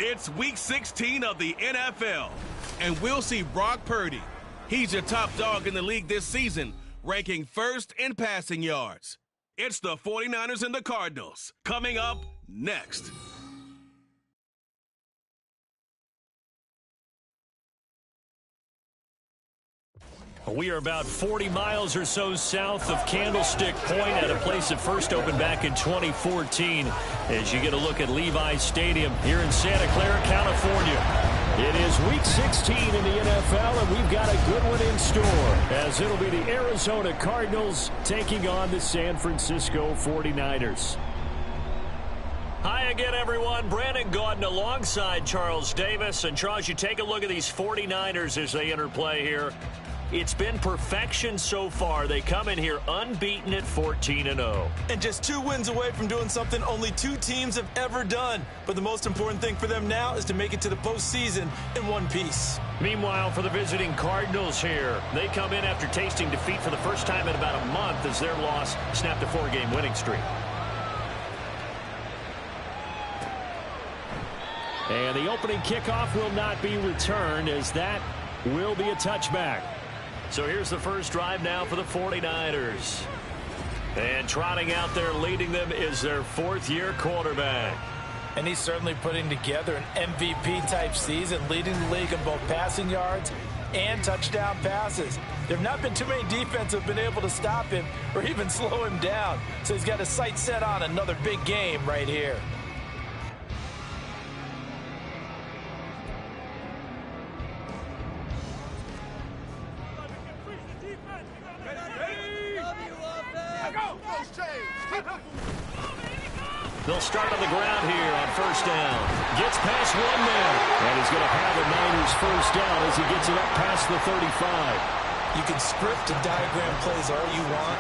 It's Week 16 of the NFL, and we'll see Brock Purdy. He's your top dog in the league this season, ranking first in passing yards. It's the 49ers and the Cardinals, coming up next. We are about 40 miles or so south of Candlestick Point at a place that first opened back in 2014 as you get a look at Levi's Stadium here in Santa Clara, California. It is Week 16 in the NFL, and we've got a good one in store as it'll be the Arizona Cardinals taking on the San Francisco 49ers. Hi again, everyone. Brandon Gaudin alongside Charles Davis. And, Charles, you take a look at these 49ers as they enter play here. It's been perfection so far. They come in here unbeaten at 14-0. And just 2 wins away from doing something only 2 teams have ever done. But the most important thing for them now is to make it to the postseason in one piece. Meanwhile, for the visiting Cardinals here, they come in after tasting defeat for the first time in about a month as their loss snapped a 4-game winning streak. And the opening kickoff will not be returned as that will be a touchback. So here's the first drive now for the 49ers. And trotting out there leading them is their 4th-year quarterback. And he's certainly putting together an MVP-type season, leading the league in both passing yards and touchdown passes. There have not been too many defenses that have been able to stop him or even slow him down. So he's got his sights set on another big game right here. They'll start on the ground here on first down. Gets past 1 man. And he's going to have the Niners first down as he gets it up past the 35. You can script and diagram plays all you want,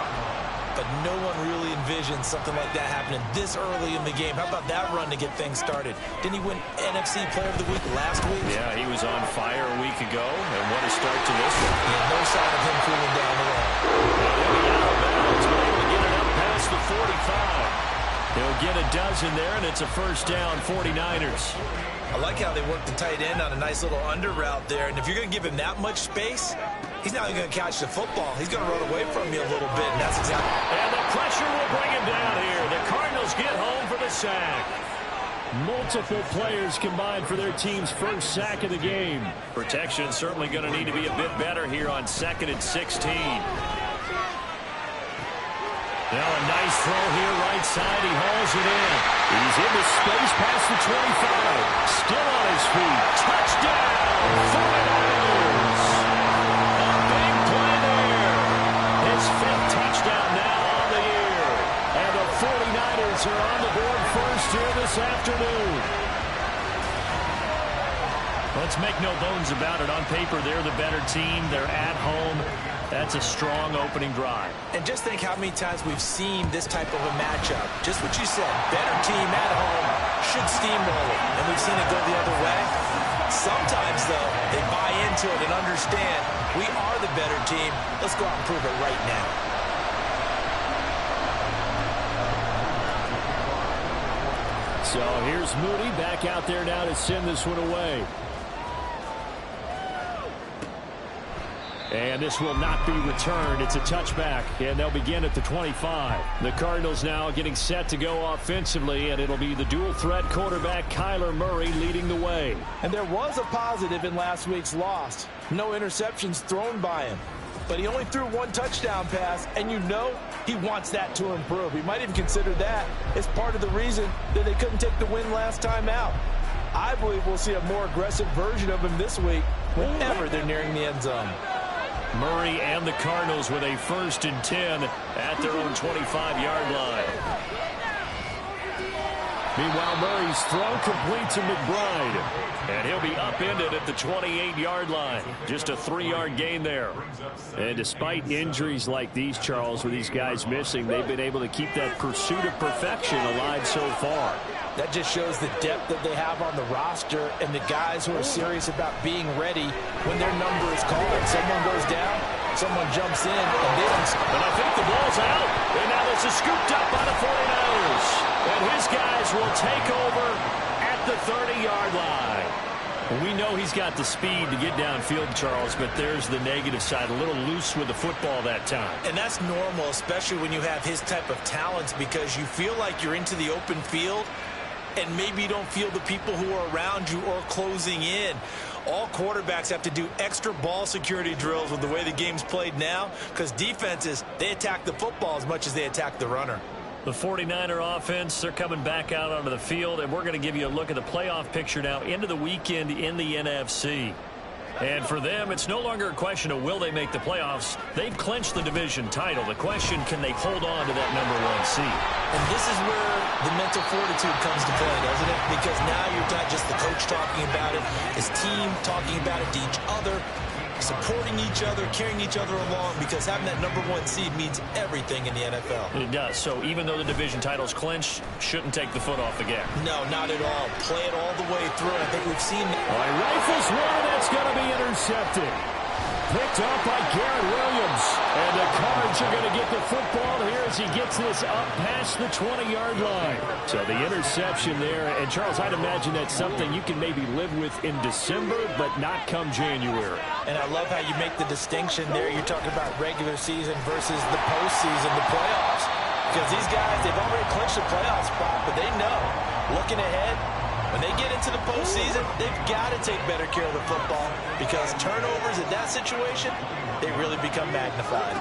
but no one really envisions something like that happening this early in the game. How about that run to get things started? Didn't he win NFC Player of the Week last week? Yeah, he was on fire a week ago, and what a start to this one. Yeah, no sign of him cooling down at all. Out of bounds, but able to get it up past the 45. He'll get a dozen there, and it's a first down, 49ers. I like how they work the tight end on a nice little under route there. And if you're going to give him that much space, he's not even going to catch the football. He's going to run away from you a little bit, and that's exactly. And the pressure will bring him down here. The Cardinals get home for the sack. Multiple players combined for their team's first sack of the game. Protection certainly going to need to be a bit better here on 2nd and 16. Now a nice throw here right side. He hauls it in. He's into space past the 25. Still on his feet. Touchdown! 49ers! A big play there. His 5th touchdown now on the year. And the 49ers are on the board first here this afternoon. Let's make no bones about it. On paper, they're the better team. They're at home. That's a strong opening drive. And just think how many times we've seen this type of a matchup. Just what you said, better team at home should steamroll it. And we've seen it go the other way. Sometimes, though, they buy into it and understand we are the better team. Let's go out and prove it right now. So here's Moody back out there now to send this one away. And this will not be returned. It's a touchback, and they'll begin at the 25. The Cardinals now getting set to go offensively, and it'll be the dual-threat quarterback Kyler Murray leading the way. And there was a positive in last week's loss. No interceptions thrown by him. But he only threw 1 touchdown pass, and you know he wants that to improve. He might even consider that as part of the reason that they couldn't take the win last time out. I believe we'll see a more aggressive version of him this week whenever they're nearing the end zone. Murray and the Cardinals with a 1st and 10 at their own 25-yard line. Meanwhile, Murray's throw complete to McBride. And he'll be upended at the 28-yard line. Just a 3-yard gain there. And despite injuries like these, Charles, with these guys missing, they've been able to keep that pursuit of perfection alive so far. That just shows the depth that they have on the roster and the guys who are serious about being ready when their number is called. Someone goes down, someone jumps in, and they don't. And I think the ball's out. And now this is scooped up by the 49ers. And his guys will take over at the 30-yard line. Well, we know he's got the speed to get downfield, Charles, but there's the negative side. A little loose with the football that time. And that's normal, especially when you have his type of talents, because you feel like you're into the open field and maybe you don't feel the people who are around you or closing in. All quarterbacks have to do extra ball security drills with the way the game's played now, because defenses, they attack the football as much as they attack the runner. The 49er offense, they're coming back out onto the field, and we're going to give you a look at the playoff picture now into the weekend in the NFC. And for them, it's no longer a question of will they make the playoffs. They've clinched the division title. The question, can they hold on to that #1 seed? And this is where the mental fortitude comes to play, doesn't it? Because now you're not just the coach talking about it, his team talking about it to each other, supporting each other, carrying each other along, because having that #1 seed means everything in the NFL. It does. So even though the division title's clinched, shouldn't take the foot off the gas. No, not at all. Play it all the way through. I think we've seen that. All right, rifles one, that's going to be intercepted. Picked up by Garrett Williams. And the Cards are going to get the football here as he gets this up past the 20-yard line. So the interception there. And, Charles, I'd imagine that's something you can maybe live with in December, but not come January. And I love how you make the distinction there. You're talking about regular season versus the postseason, the playoffs. Because these guys, they've already clinched the playoff spot, but they know, looking ahead, when they get into the postseason, they've got to take better care of the football, because turnovers in that situation, they really become magnified.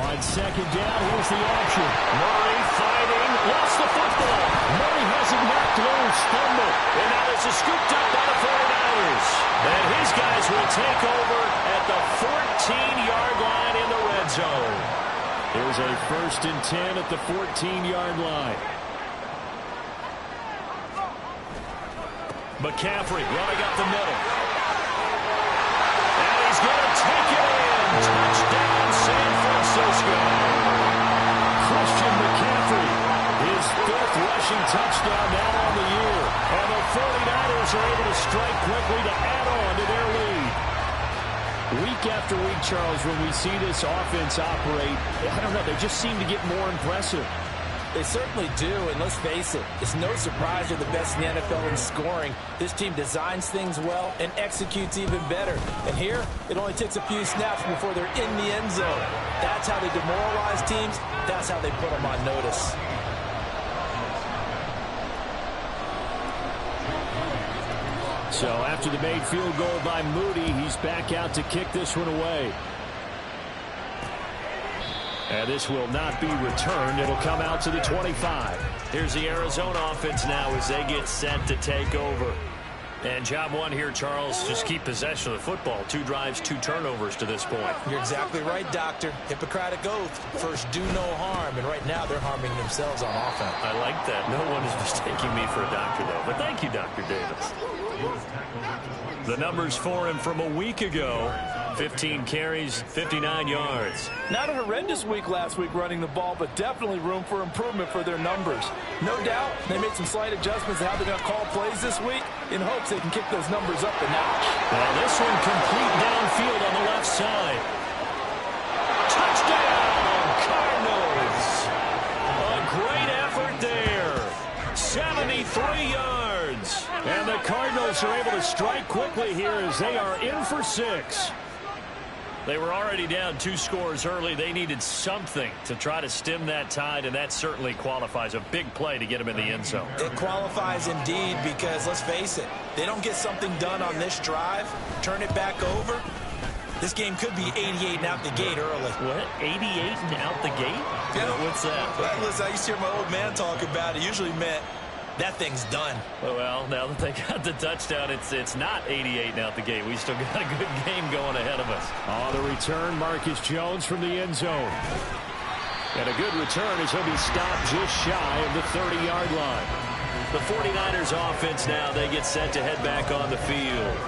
On second down, here's the option. Murray fighting, lost the football. Murray has it knocked loose, fumble. And now this is scooped up by the 49ers. And his guys will take over at the 14-yard line in the red zone. There's a 1st and 10 at the 14-yard line. McCaffrey running up the middle. And he's going to take it in. Touchdown, San Francisco. Christian McCaffrey, his 5th rushing touchdown now on the year. And the 49ers are able to strike quickly to add on to their lead. Week after week, Charles, when we see this offense operate, I don't know, they just seem to get more impressive. They certainly do, and let's face it, it's no surprise they're the best in the NFL in scoring. This team designs things well and executes even better. And here, it only takes a few snaps before they're in the end zone. That's how they demoralize teams. That's how they put them on notice. So after the made field goal by Moody, he's back out to kick this one away. And this will not be returned. It'll come out to the 25. Here's the Arizona offense now as they get set to take over. And job one here, Charles, just keep possession of the football. 2 drives, 2 turnovers to this point. You're exactly right, Doctor. Hippocratic oath. First, do no harm. And right now, they're harming themselves on offense. I like that. No one is mistaking me for a doctor, though. But thank you, Dr. Davis. The numbers for him from a week ago. 15 carries, 59 yards. Not a horrendous week last week running the ball, but definitely room for improvement for their numbers. No doubt, they made some slight adjustments to how they're going to call plays this week in hopes they can kick those numbers up a notch. Now this one complete downfield on the left side. Touchdown, Cardinals. A great effort there. 73 yards. And the Cardinals are able to strike quickly here as they are in for 6. They were already down 2 scores early. They needed something to try to stem that tide, and that certainly qualifies. A big play to get them in the end zone. It qualifies indeed because, let's face it, they don't get something done on this drive, turn it back over, this game could be 88 and out the gate early. What? 88 and out the gate? Yeah. What's that? Listen, I used to hear my old man talk about it. Usually meant that thing's done. Well, now that they got the touchdown, it's not 88 out the gate. We still got a good game going ahead of us. Oh, the return, Marcus Jones from the end zone. And a good return as he'll be stopped just shy of the 30-yard line. The 49ers offense now, they get set to head back on the field.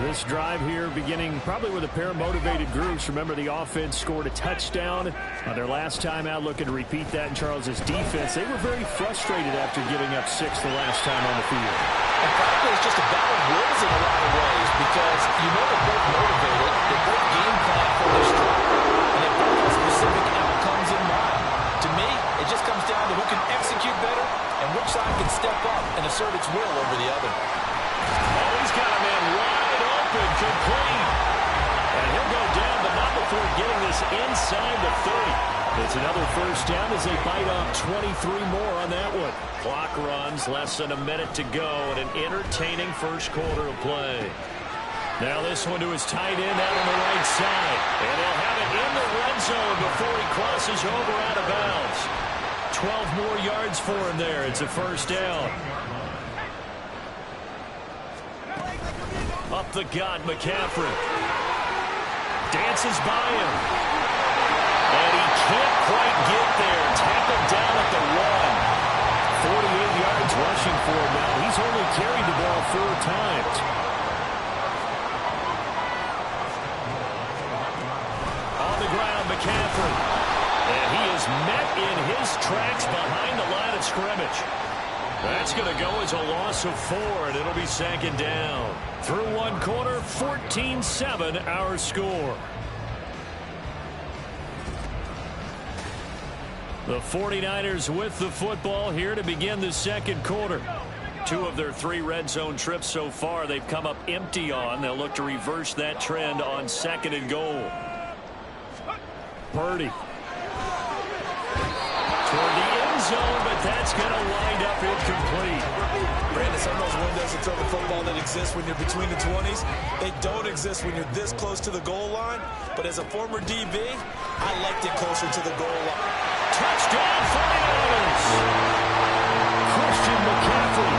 This drive here beginning probably with a pair of motivated groups. Remember, the offense scored a touchdown on their last time out, looking to repeat that in Charles's defense. They were very frustrated after giving up 6 the last time on the field. And frankly, it's just a battle of wills in a lot of ways because you know they're both motivated. They both game plan for this drive. And they both have specific outcomes in mind. To me, it just comes down to who can execute better and which side can step up and assert its inside the 30. It's another first down as they bite off 23 more on that one. Clock runs, less than a minute to go, and an entertaining first quarter of play. Now this one to his tight end out on the right side. And they'll have it in the red zone before he crosses over out of bounds. 12 more yards for him there. It's a first down. Up the gut, McCaffrey. Dances by him. And he can't quite get there. Tackled down at the 1. 48 yards rushing for him now. He's only carried the ball 4 times. On the ground, McCaffrey. And he is met in his tracks behind the line of scrimmage. That's going to go as a loss of 4, and it'll be second down. Through one quarter, 14-7 our score. The 49ers with the football here to begin the second quarter. 2 of their 3 red zone trips so far they've come up empty on. They'll look to reverse that trend on second and goal. Purdy. Toward the end zone, but that's going to wind up incomplete. Brandon, some of those windows to throw the football that exist when you're between the 20s, they don't exist when you're this close to the goal line. But as a former DB, I liked it closer to the goal line. Touchdown, 49ers! Christian McCaffrey.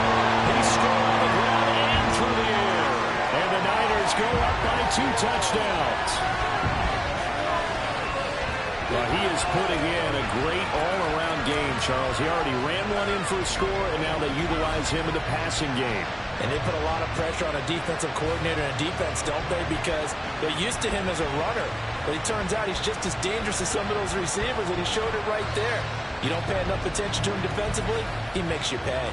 He scored on the ground and through the air. And the Niners go up by 2 touchdowns. Well, he is putting in a great all-around game, Charles. He already ran one in for a score, and now they utilize him in the passing game. And they put a lot of pressure on a defensive coordinator and defense, don't they? Because they're used to him as a runner. But it turns out he's just as dangerous as some of those receivers, and he showed it right there. You don't pay enough attention to him defensively, he makes you pay.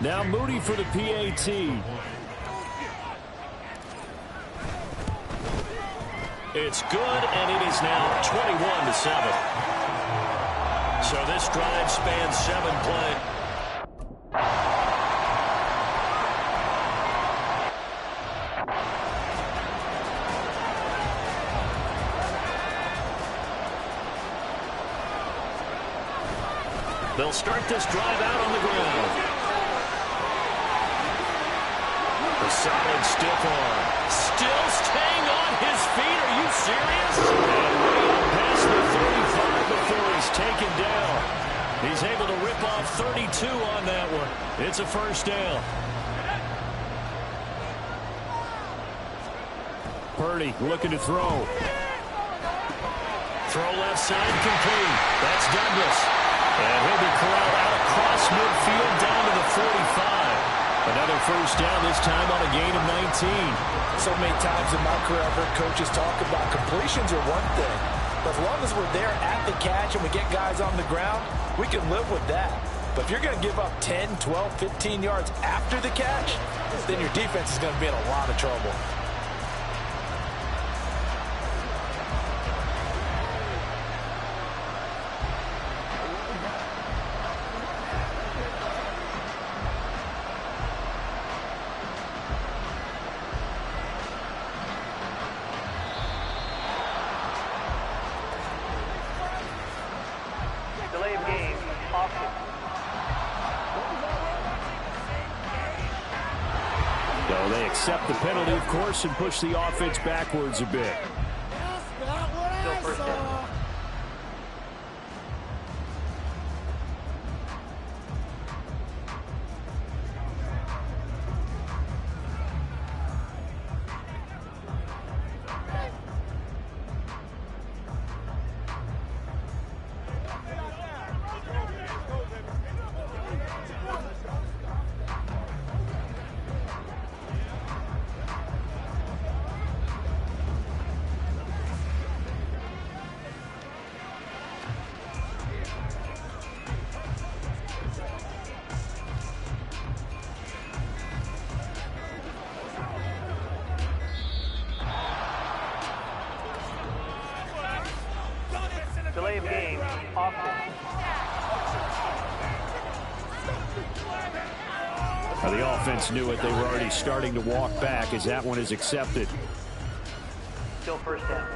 Now Moody for the PAT. It's good, and it is now 21-7. So this drive spans 7 plays. They'll start this drive out on the ground. A solid stiff arm. Still staying on his feet. Are you serious? And way up past the 35 before he's taken down. He's able to rip off 32 on that one. It's a first down. Purdy looking to throw. Throw left side complete. That's Douglas. And he'll be corralled out across midfield down to the 45. Another first down, this time on a gain of 19. So many times in my career I've heard coaches talk about completions are one thing. But as long as we're there at the catch and we get guys on the ground, we can live with that. But if you're going to give up 10, 12, 15 yards after the catch, then your defense is going to be in a lot of trouble. They accept the penalty, of course, and push the offense backwards a bit. Well, the offense knew it. They were already starting to walk back as that one is accepted. Still first down.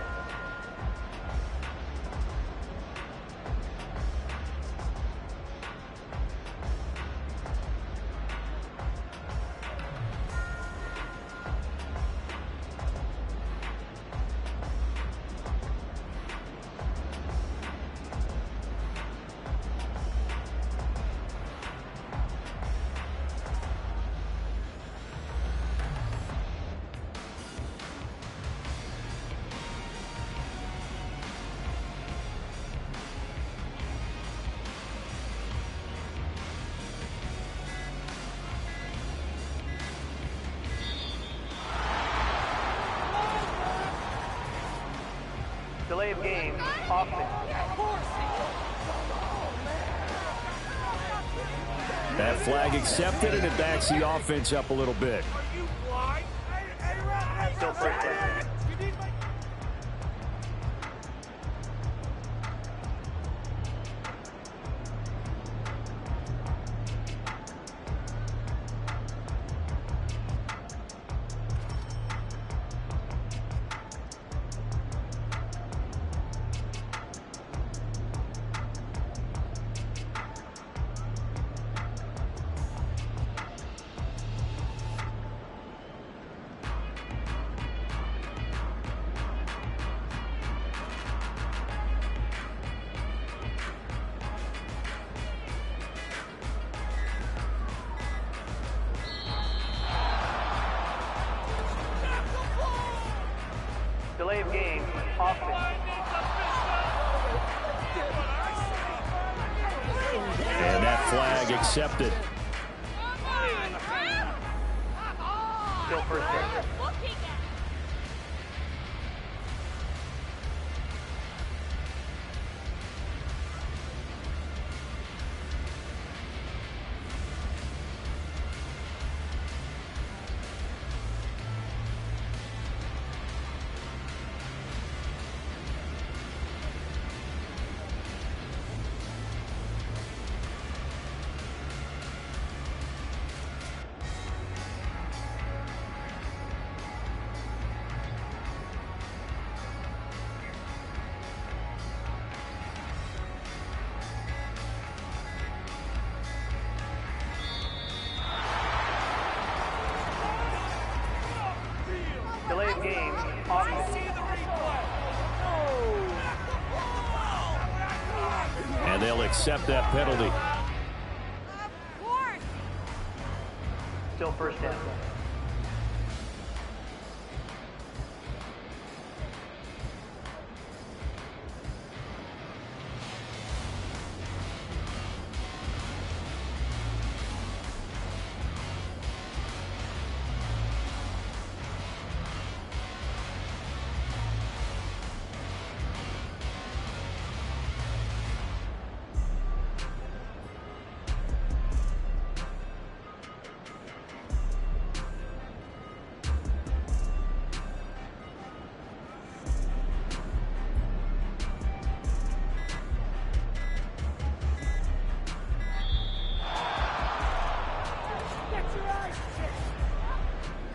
Delay of game, offense. That flag accepted, and it backs the offense up a little bit. Still first down. Delay of game, offense. And that flag accepted. Still first down. Delay of game, offense. And they'll accept that penalty. Still first down.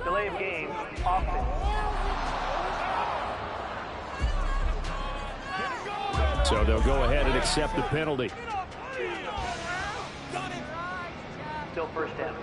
Delay of game, offense. So they'll go ahead and accept the penalty. Still first down.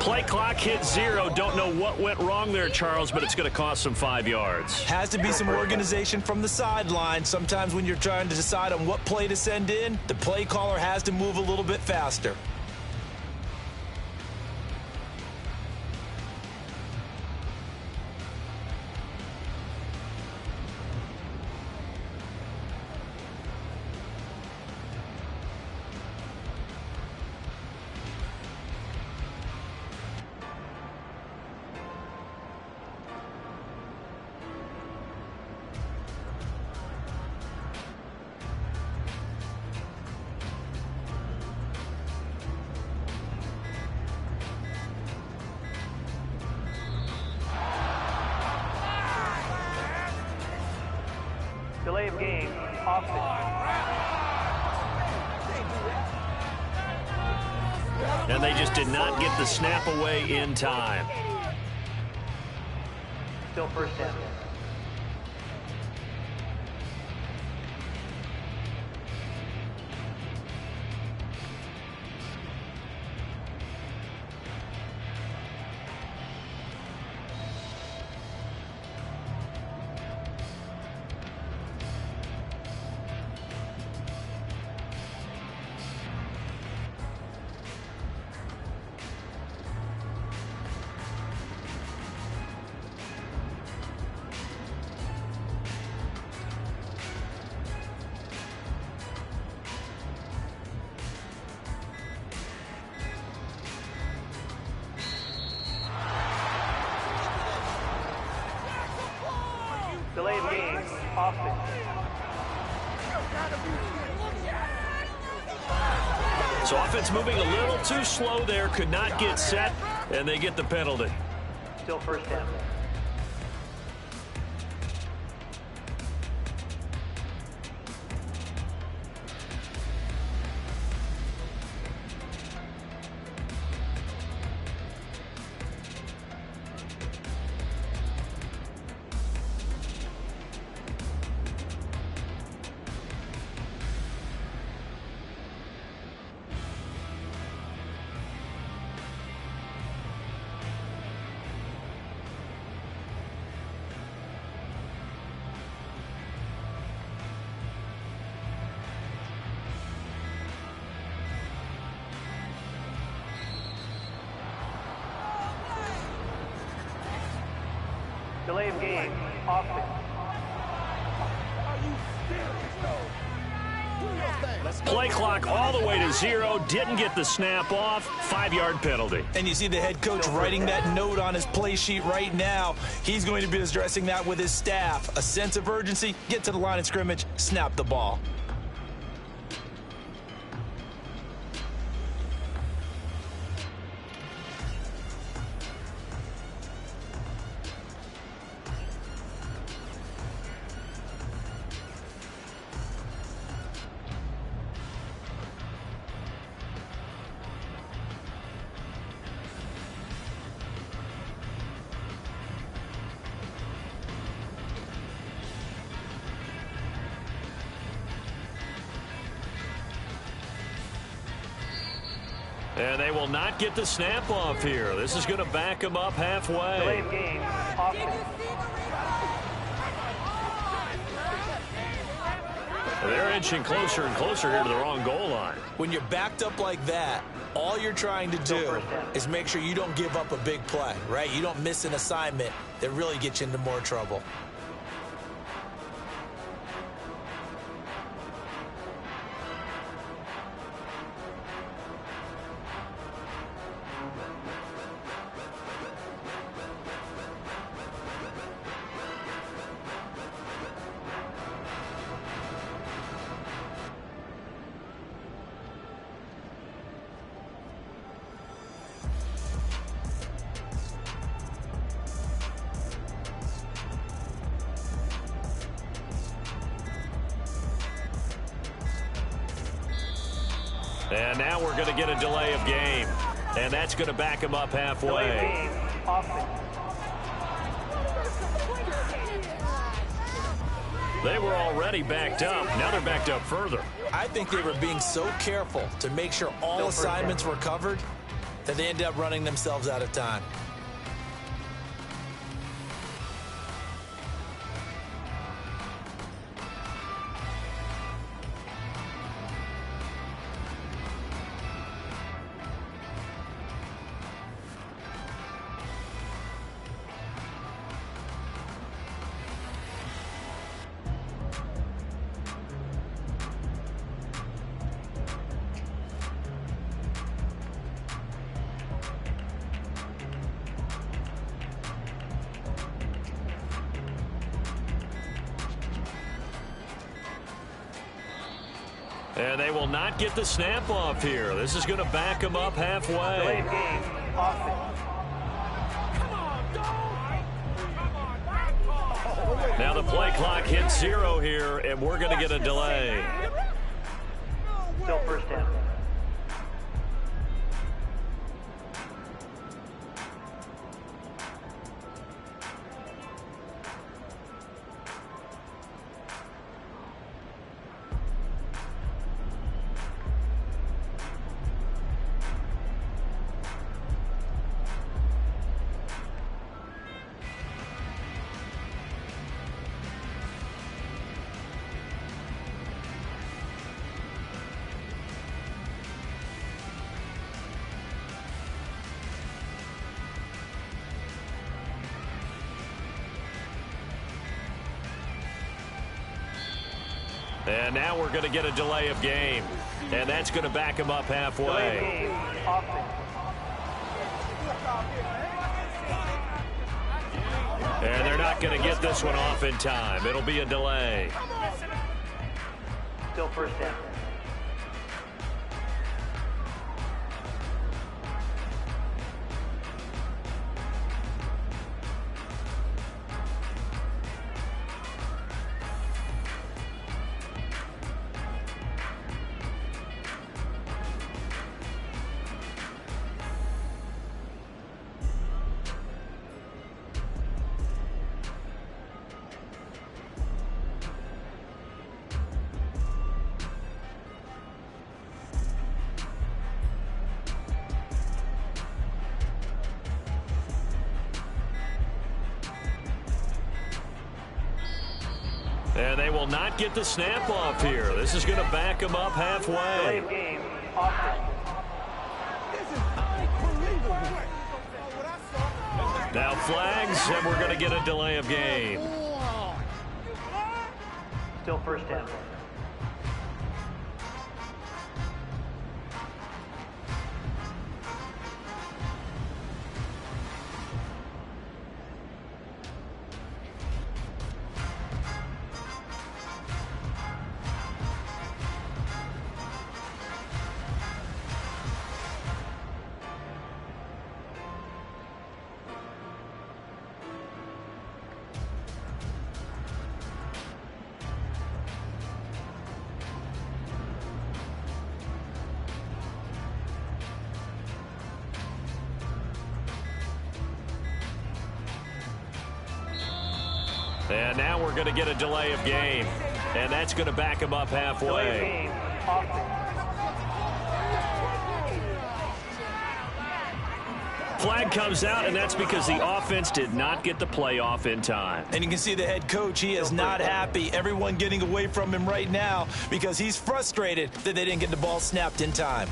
Play clock hit 0. Don't know what went wrong there, Charles, but it's going to cost them 5 yards. Has to be some organization from the sideline. Sometimes when you're trying to decide on what play to send in, the play caller has to move a little bit faster. Delay of game, offense. And they just did not get the snap away in time. Still first down. Delay of game, offense. So offense moving a little too slow there, could not get set, and they get the penalty. Still first down. Delay of game, offense. Play clock all the way to 0. Didn't get the snap off. 5-yard penalty. And you see the head coach writing that note on his play sheet right now. He's going to be addressing that with his staff. A sense of urgency, get to the line of scrimmage, snap the ball. And they will not get the snap off here. This is going to back them up halfway. Delay of game, offense. They're inching closer and closer here to the wrong goal line. When you're backed up like that, all you're trying to do is make sure you don't give up a big play, right? You don't miss an assignment that really gets you into more trouble. And now we're going to get a delay of game. And that's going to back him up halfway. Delay of game, offense. They were already backed up. Now they're backed up further. I think they were being so careful to make sure all assignments were covered that they end up running themselves out of time. And they will not get the snap off here. This is going to back them up halfway. Game. Offense. Now the play clock hits 0 here, and we're going to get a delay. Still first down. And now we're going to get a delay of game. And that's going to back him up halfway. Game. Offense. And they're not going to get this one off in time. It'll be a delay. Still first down. And they will not get the snap off here. This is going to back them up halfway. Game. Offense. Now flags, and we're going to get a delay of game. Still first down. And now we're going to get a delay of game. And that's going to back them up halfway. Game. Offense. Flag comes out, and that's because the offense did not get the play off in time. And you can see the head coach, he is not happy. Everyone getting away from him right now because he's frustrated that they didn't get the ball snapped in time.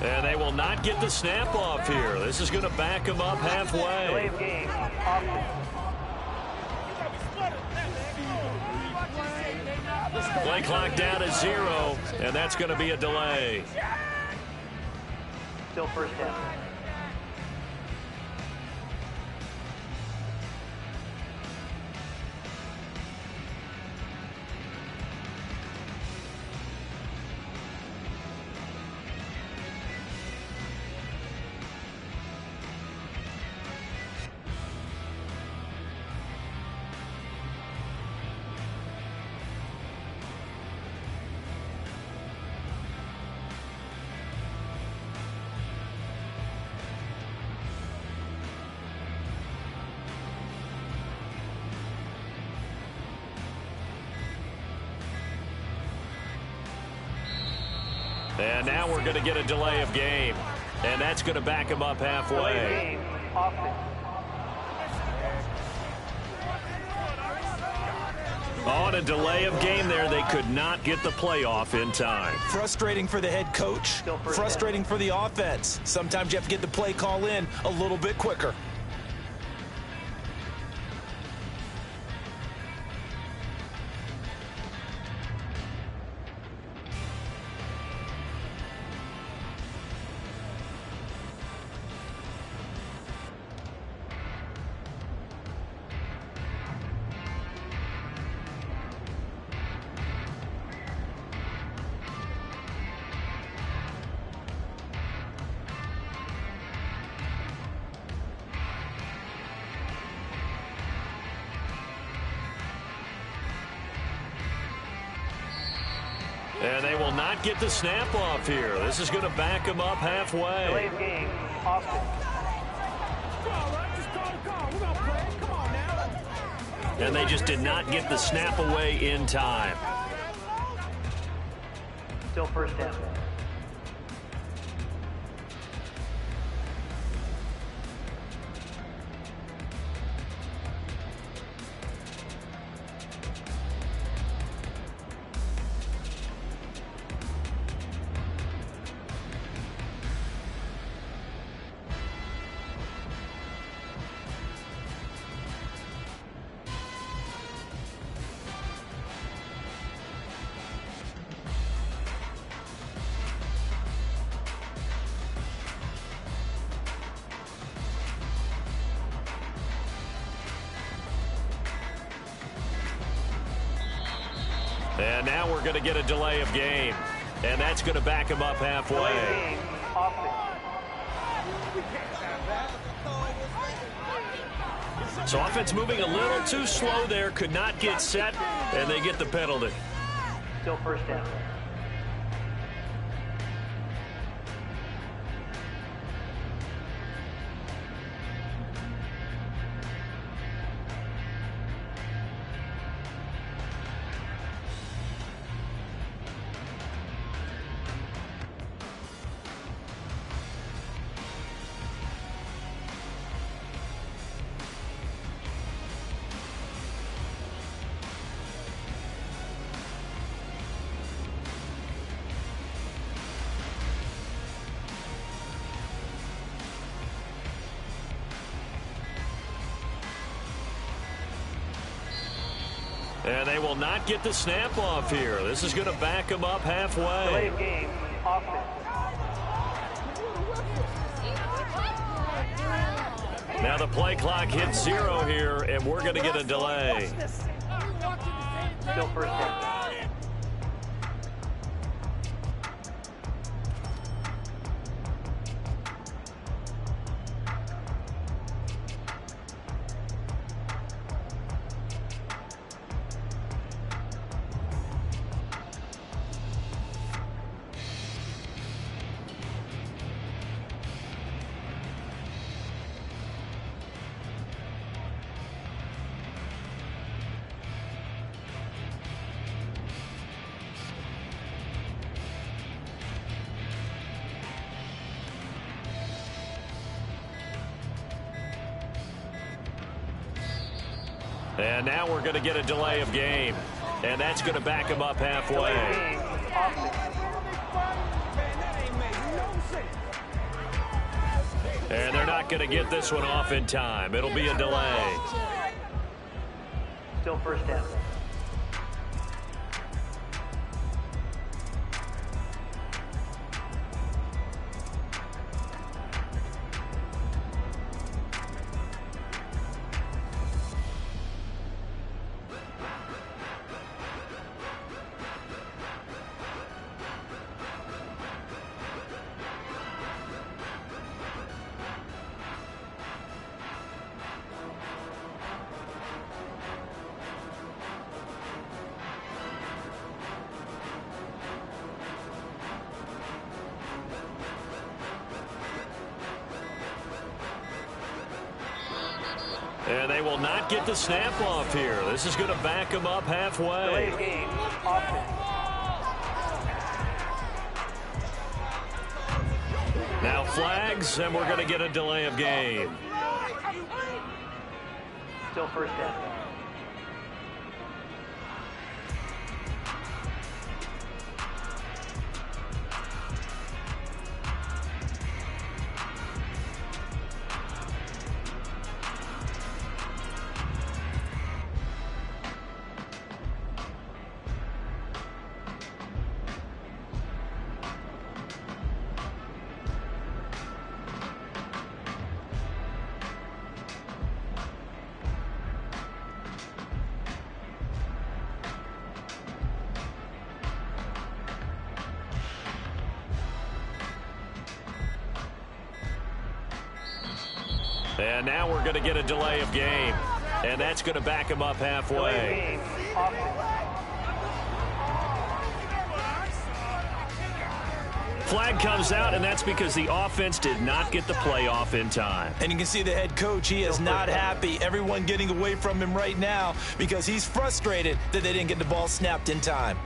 And they will not get the snap off here. This is going to back them up halfway. Game. Offense. Play clock down at 0, and that's going to be a delay. Still first down. And now we're going to get a delay of game. And that's going to back him up halfway. Game, offense. On a delay of game there, they could not get the playoff in time. Frustrating for the head coach. Frustrating for the offense. Sometimes you have to get the play call in a little bit quicker. And they will not get the snap off here. This is going to back them up halfway. Delay of game, offense. And they just did not get the snap away in time. Still first down. And now we're going to get a delay of game. And that's going to back him up halfway. Delay of game, offense. So offense moving a little too slow there. Could not get set. And they get the penalty. Still first down. And they will not get the snap off here. This is going to back them up halfway. Delay of game, offense. Now the play clock hits 0 here, and we're going to get a delay. Still first down. And now we're going to get a delay of game. And that's going to back him up halfway. Game, offense. And they're not going to get this one off in time. It'll be a delay. Still first down. And they will not get the snap off here. This is going to back them up halfway. Delay of game, offense. Now flags, and we're going to get a delay of game. Still first down. And now we're going to get a delay of game. And that's going to back him up halfway. Flag comes out, and that's because the offense did not get the play off in time. And you can see the head coach, he is not happy. Everyone getting away from him right now because he's frustrated that they didn't get the ball snapped in time.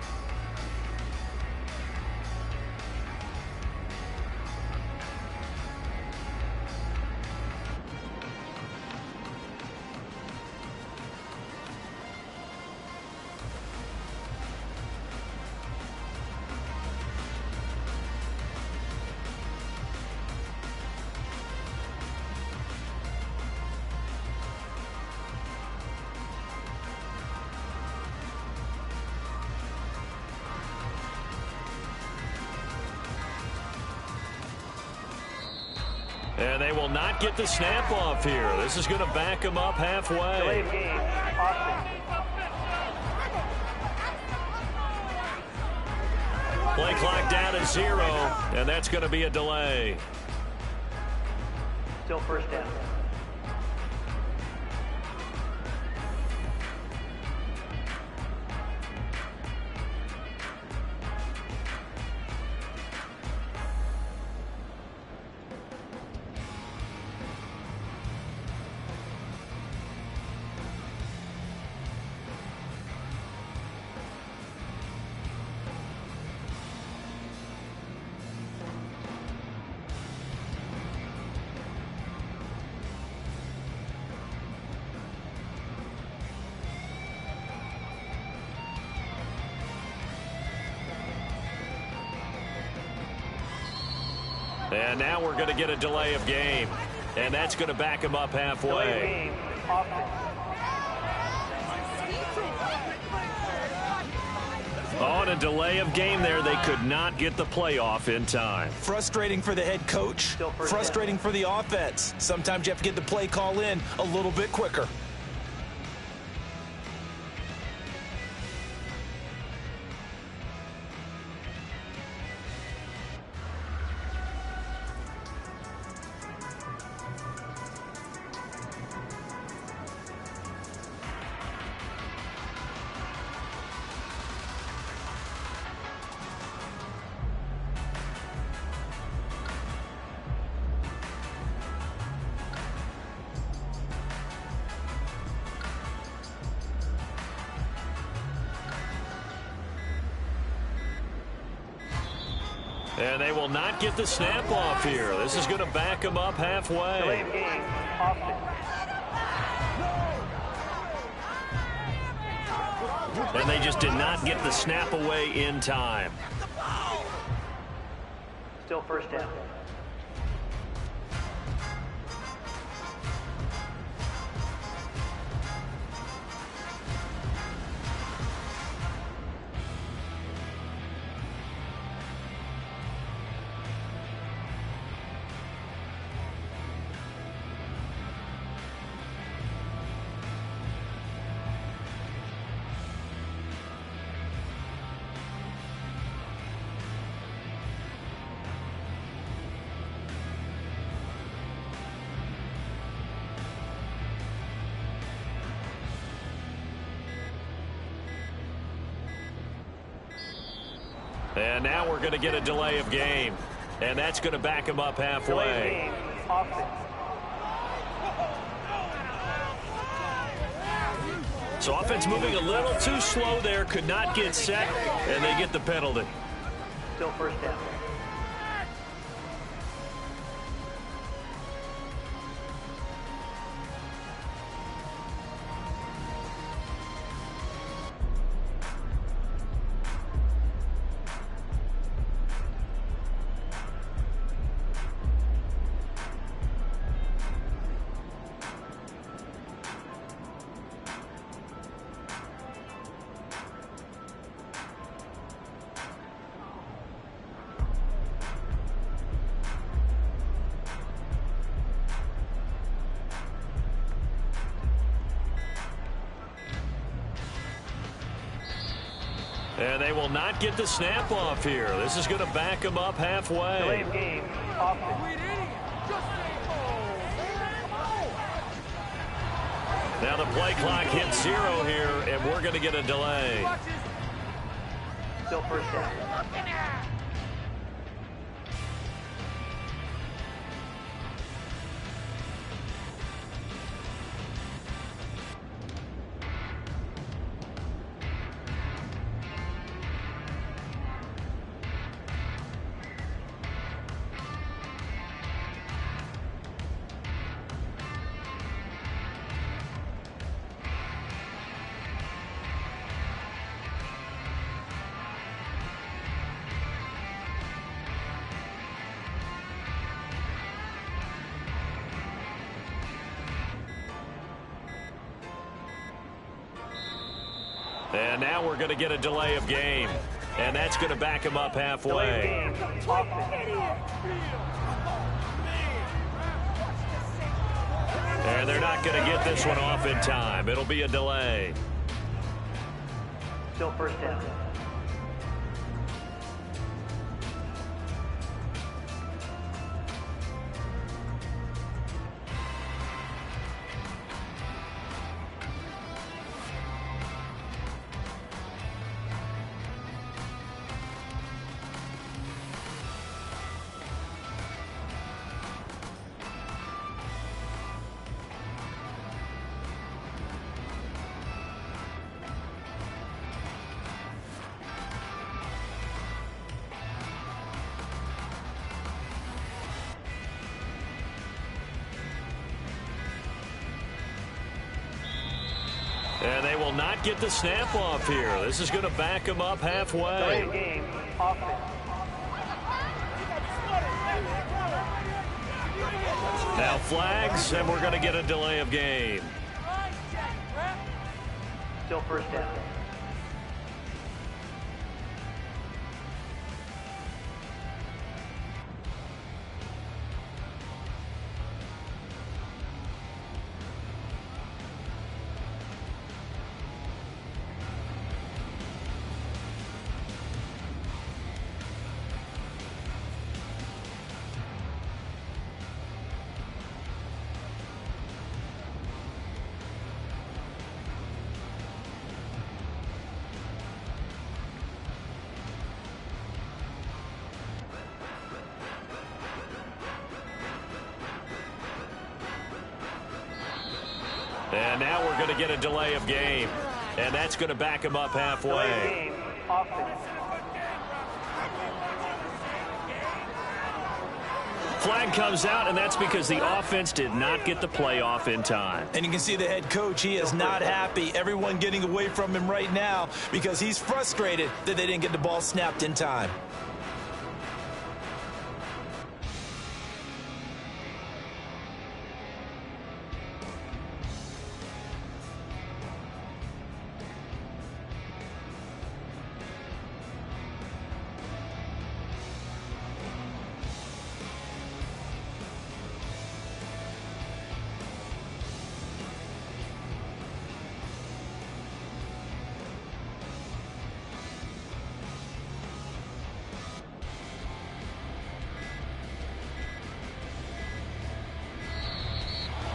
And they will not get the snap off here. This is going to back them up halfway. Delay of game. Austin. Play clock down at 0, and that's going to be a delay. Still first down. And now we're going to get a delay of game. And that's going to back him up halfway. On a delay of game there, they could not get the playoff in time. Frustrating for the head coach, frustrating for the offense. Sometimes you have to get the play call in a little bit quicker. And they will not get the snap off here. This is going to back them up halfway. And they just did not get the snap away in time. Still first down. And now we're going to get a delay of game. And that's going to back him up halfway. So offense moving a little too slow there. Could not get set. And they get the penalty. Still first down. And they will not get the snap off here. This is going to back them up halfway. Delay of game. Offense. Now the play clock hits 0 here, and we're going to get a delay. Still first down. And now we're going to get a delay of game. And that's going to back him up halfway. Delay of game. Offense. And they're not going to get this one off in time. It'll be a delay. Still first down. And they will not get the snap off here. This is going to back them up halfway. Delay of game. Offense. Now flags, and we're going to get a delay of game. Still first down. And now we're going to get a delay of game. And that's going to back him up halfway. Delay of game. Offense. Flag comes out, and that's because the offense did not get the play off in time. And you can see the head coach, he is not happy. Everyone getting away from him right now because he's frustrated that they didn't get the ball snapped in time.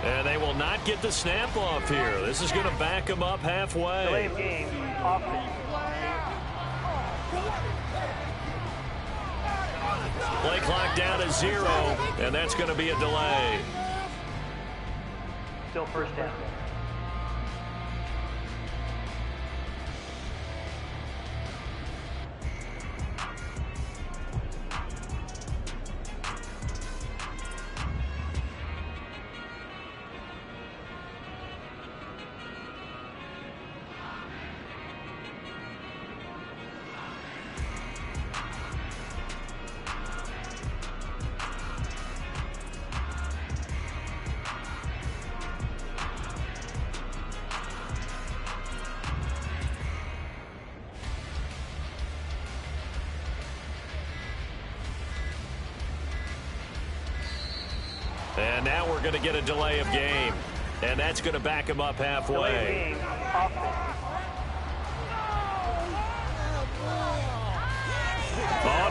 And they will not get the snap off here. This is going to back them up Delay halfway. of game. Offense. Play clock down to 0, and that's going to be a delay. Still first down. And now we're going to get a delay of game. And that's going to back him up Delay of halfway. game. Offense.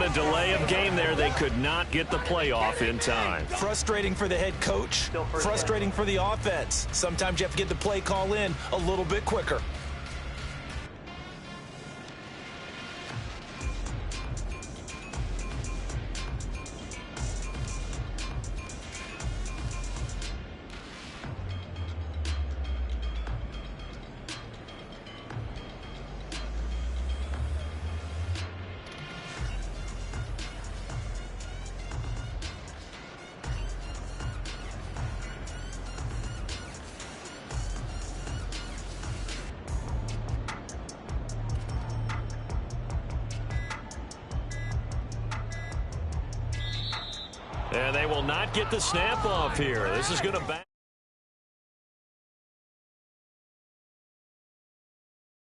a delay of game there. They could not get the playoff in time. Frustrating for the head coach, frustrating for the offense. Sometimes you have to get the play call in a little bit quicker. And they will not get the snap off here. This is going to back.